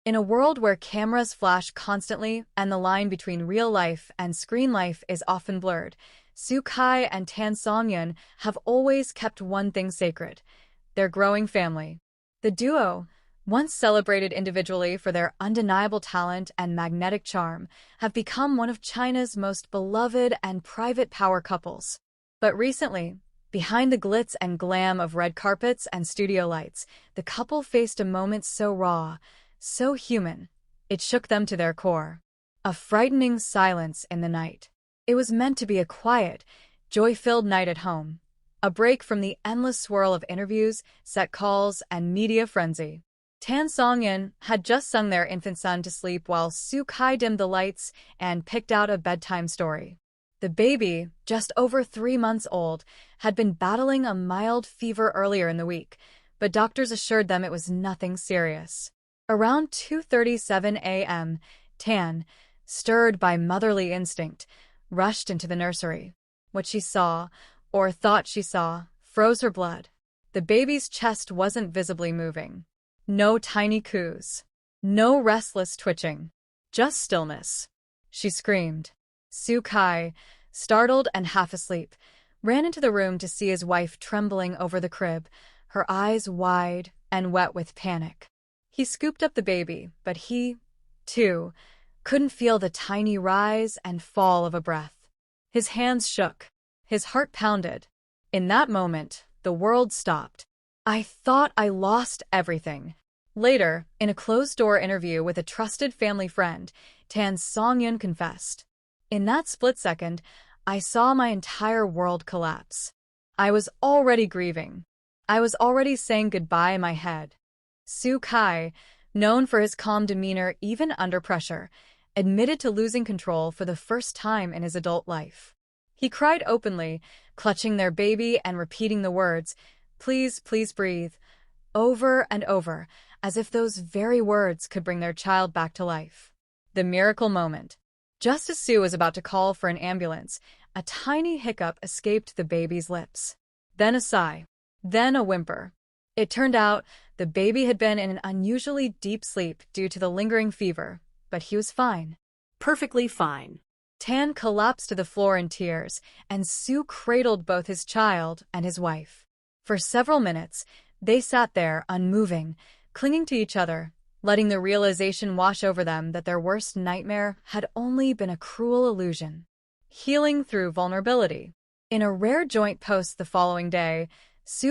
In a world where cameras flash constantly and the line between real life and screen life is often blurred, Kai and Songyun have always kept one thing sacred: their growing family. The duo, once celebrated individually for their undeniable talent and magnetic charm, have become one of China's most beloved and private power couples. But recently, behind the glitz and glam of red carpets and studio lights, the couple faced a moment so raw, so human, it shook them to their core. A frightening silence in the night. It was meant to be a quiet, joy-filled night at home, a break from the endless swirl of interviews, set calls, and media frenzy. Songyun had just sung their infant son to sleep while Kai dimmed the lights and picked out a bedtime story. The baby, just over 3 months old, had been battling a mild fever earlier in the week, but doctors assured them it was nothing serious. Around 2:37 a.m., Tan, stirred by motherly instinct, rushed into the nursery. What she saw, or thought she saw, froze her blood. The baby's chest wasn't visibly moving. No tiny coos. No restless twitching. Just stillness. She screamed. Kai, startled and half asleep, ran into the room to see his wife trembling over the crib, her eyes wide and wet with panic. He scooped up the baby, but he, too, couldn't feel the tiny rise and fall of a breath. His hands shook. His heart pounded. In that moment, the world stopped. "I thought I lost everything." Later, in a closed-door interview with a trusted family friend, Songyun confessed, "In that split second, I saw my entire world collapse. I was already grieving. I was already saying goodbye in my head." Kai, known for his calm demeanor even under pressure, admitted to losing control for the first time in his adult life. He cried openly, clutching their baby and repeating the words, "Please, please breathe," over and over, as if those very words could bring their child back to life. The miracle moment. Just as Sue was about to call for an ambulance, a tiny hiccup escaped the baby's lips. Then a sigh. Then a whimper. It turned out the baby had been in an unusually deep sleep due to the lingering fever, but he was fine. Perfectly fine. Tan collapsed to the floor in tears, and Sue cradled both his child and his wife. For several minutes, they sat there unmoving, clinging to each other, letting the realization wash over them that their worst nightmare had only been a cruel illusion. Healing through vulnerability. In a rare joint post the following day,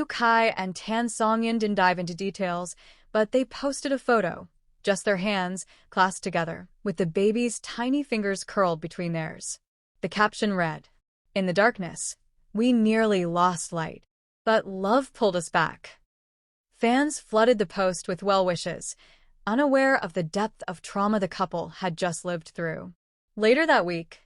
Kai and Songyun didn't dive into details, but they posted a photo, just their hands clasped together, with the baby's tiny fingers curled between theirs. The caption read, "In the darkness, we nearly lost light, but love pulled us back." Fans flooded the post with well wishes, unaware of the depth of trauma the couple had just lived through. Later that week,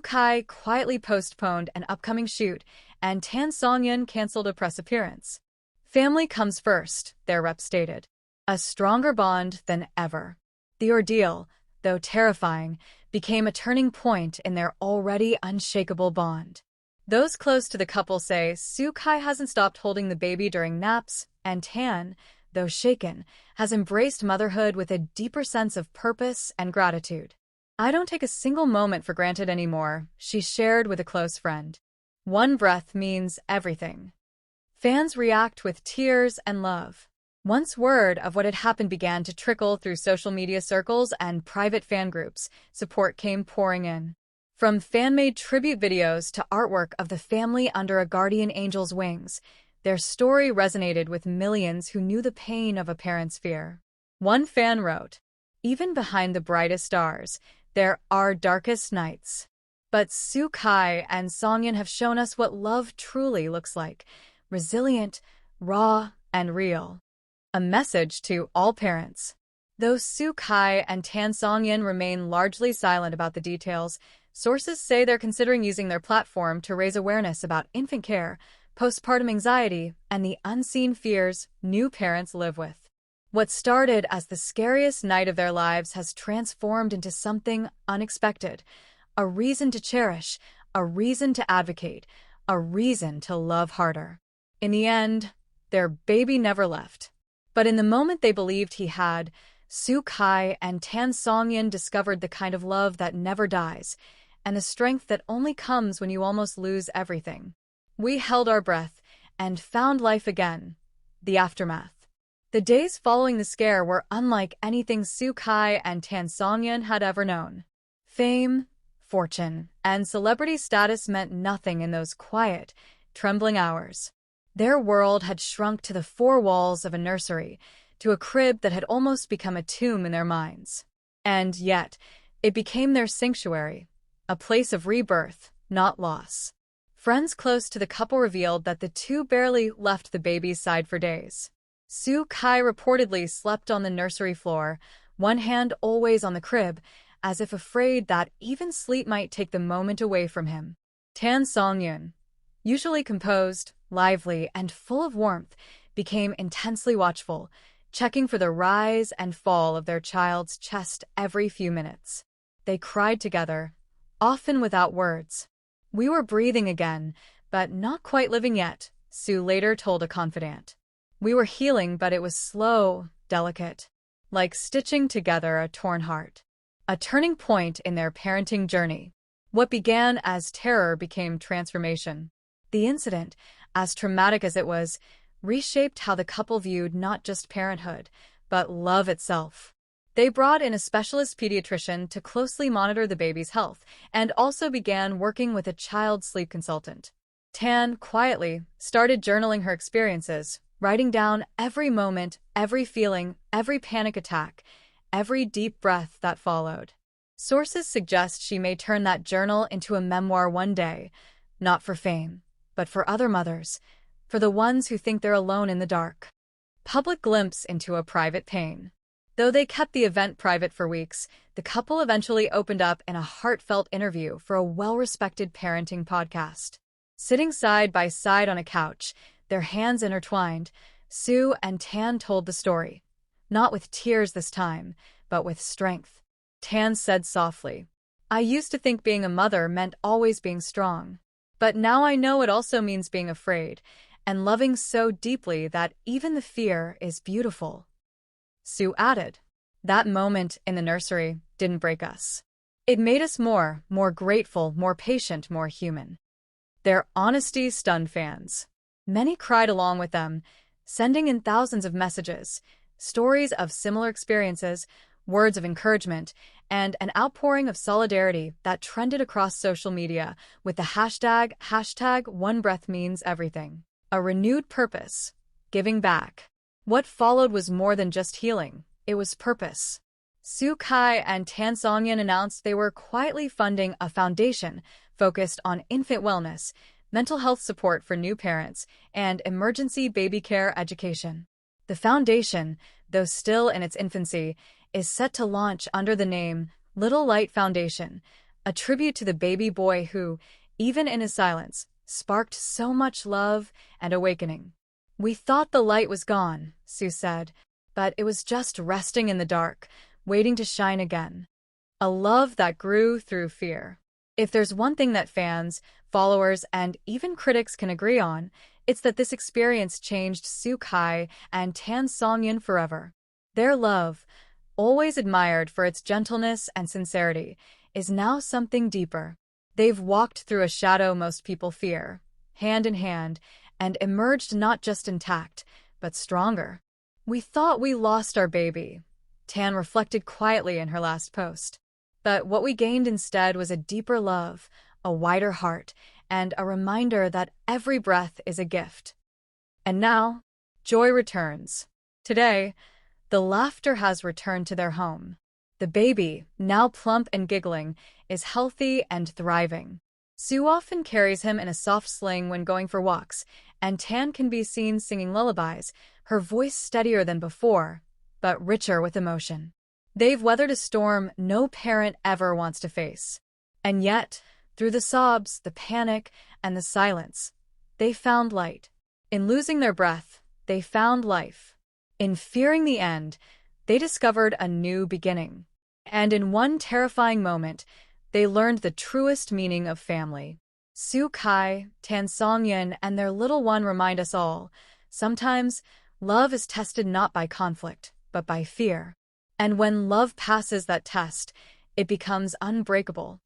Kai quietly postponed an upcoming shoot, and Songyun canceled a press appearance. "Family comes first," their rep stated. A stronger bond than ever. The ordeal, though terrifying, became a turning point in their already unshakable bond. Those close to the couple say Kai hasn't stopped holding the baby during naps, and Tan, though shaken, has embraced motherhood with a deeper sense of purpose and gratitude. "I don't take a single moment for granted anymore," she shared with a close friend. "One breath means everything." Fans react with tears and love. Once word of what had happened began to trickle through social media circles and private fan groups, support came pouring in. From fan-made tribute videos to artwork of the family under a guardian angel's wings, their story resonated with millions who knew the pain of a parent's fear. One fan wrote, "Even behind the brightest stars, there are darkest nights. But Kai and Songyun have shown us what love truly looks like: resilient, raw, and real." A message to all parents. Though Kai and Songyun remain largely silent about the details, sources say they're considering using their platform to raise awareness about infant care, postpartum anxiety, and the unseen fears new parents live with. What started as the scariest night of their lives has transformed into something unexpected: a reason to cherish, a reason to advocate, a reason to love harder. In the end, their baby never left. But in the moment they believed he had, Su Kai and Tan Songyun discovered the kind of love that never dies, and the strength that only comes when you almost lose everything. We held our breath and found life again. The aftermath. The days following the scare were unlike anything Su Kai and Tan Songyun had ever known. Fame, fortune, and celebrity status meant nothing in those quiet, trembling hours. Their world had shrunk to the four walls of a nursery, to a crib that had almost become a tomb in their minds. And yet, it became their sanctuary, a place of rebirth, not loss. Friends close to the couple revealed that the two barely left the baby's side for days. Su Kai reportedly slept on the nursery floor, one hand always on the crib, as if afraid that even sleep might take the moment away from him. Tan Songyun, usually composed, lively, and full of warmth, became intensely watchful, checking for the rise and fall of their child's chest every few minutes. They cried together, often without words. "We were breathing again, but not quite living yet," Su later told a confidant. "We were healing, but it was slow, delicate, like stitching together a torn heart." A turning point in their parenting journey. What began as terror became transformation. The incident, as traumatic as it was, reshaped how the couple viewed not just parenthood, but love itself. They brought in a specialist pediatrician to closely monitor the baby's health and also began working with a child sleep consultant. Tan, quietly, started journaling her experiences, writing down every moment, every feeling, every panic attack, every deep breath that followed. Sources suggest she may turn that journal into a memoir one day, not for fame, but for other mothers, for the ones who think they're alone in the dark. Public glimpse into a private pain. Though they kept the event private for weeks, the couple eventually opened up in a heartfelt interview for a well-respected parenting podcast. Sitting side by side on a couch, their hands intertwined, Su and Tan told the story. Not with tears this time, but with strength. Tan said softly, "I used to think being a mother meant always being strong. But now I know it also means being afraid, and loving so deeply that even the fear is beautiful." Su added, "That moment in the nursery didn't break us. It made us more grateful, more patient, more human." Their honesty stunned fans. Many cried along with them, sending in thousands of messages, stories of similar experiences, words of encouragement, and an outpouring of solidarity that trended across social media with the hashtag #OneBreathMeansEverything. A renewed purpose, giving back. What followed was more than just healing, it was purpose. Su Kai and Tan Songyun announced they were quietly funding a foundation focused on infant wellness, mental health support for new parents, and emergency baby care education. The foundation, though still in its infancy, is set to launch under the name Little Light Foundation, a tribute to the baby boy who, even in his silence, sparked so much love and awakening. "We thought the light was gone," Su said, "but it was just resting in the dark, waiting to shine again." A love that grew through fear. If there's one thing that fans, followers, and even critics can agree on, it's that this experience changed Su Kai and Tan Songyun forever. Their love, always admired for its gentleness and sincerity, is now something deeper. They've walked through a shadow most people fear, hand in hand, and emerged not just intact, but stronger. "We thought we lost our baby," Tan reflected quietly in her last post. "But what we gained instead was a deeper love, a wider heart, and a reminder that every breath is a gift." And now, joy returns. Today, the laughter has returned to their home. The baby, now plump and giggling, is healthy and thriving. Su often carries him in a soft sling when going for walks, and Tan can be seen singing lullabies, her voice steadier than before, but richer with emotion. They've weathered a storm no parent ever wants to face. And yet, through the sobs, the panic, and the silence, they found light. In losing their breath, they found life. In fearing the end, they discovered a new beginning. And in one terrifying moment, they learned the truest meaning of family. Su Kai, Tan Songyun, and their little one remind us all, sometimes love is tested not by conflict, but by fear. And when love passes that test, it becomes unbreakable.